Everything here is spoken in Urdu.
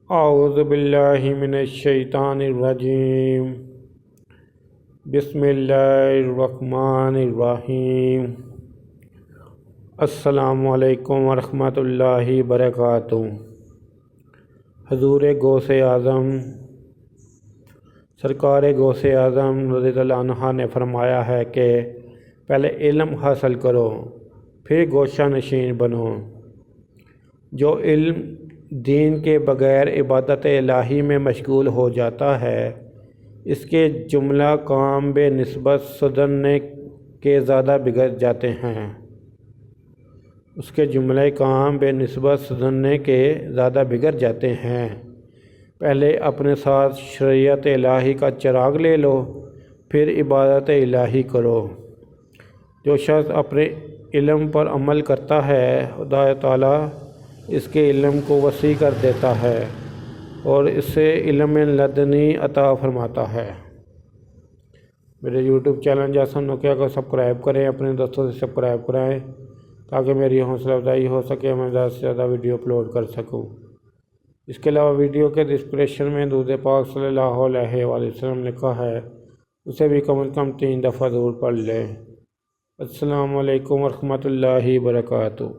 اعوذ باللہ من الشیطان الرجیم بسم اللہ الرحمن الرحیم السلام علیکم ورحمۃ اللہ وبرکاتہ۔ حضور غوث اعظم سرکار غوث اعظم رضی اللہ عنہ نے فرمایا ہے کہ پہلے علم حاصل کرو پھر گوشہ نشین بنو۔ جو علم دین کے بغیر عبادت الہی میں مشغول ہو جاتا ہے اس کے جملہ کام بے نسبت سدھرنے کے زیادہ بگڑ جاتے ہیں۔ پہلے اپنے ساتھ شریعت الہی کا چراغ لے لو پھر عبادت الہی کرو۔ جو شخص اپنے علم پر عمل کرتا ہے خدا تعالیٰ اس کے علم کو وسیع کر دیتا ہے اور اسے علم لدنی عطا فرماتا ہے۔ میرے یوٹیوب چینل جاسن نوکیا کو سبسکرائب کریں، اپنے دوستوں سے سبسکرائب کرائیں تاکہ میری حوصلہ افزائی ہو سکے، میں زیادہ سے زیادہ ویڈیو اپلوڈ کر سکوں۔ اس کے علاوہ ویڈیو کے ڈسکرپشن میں درود پاک صلی اللہ علیہ وآلہ وسلم لکھا ہے، اسے بھی کم از کم 3 دفعہ ضرور پڑھ لیں۔ السلام علیکم ورحمۃ اللہ وبرکاتہ۔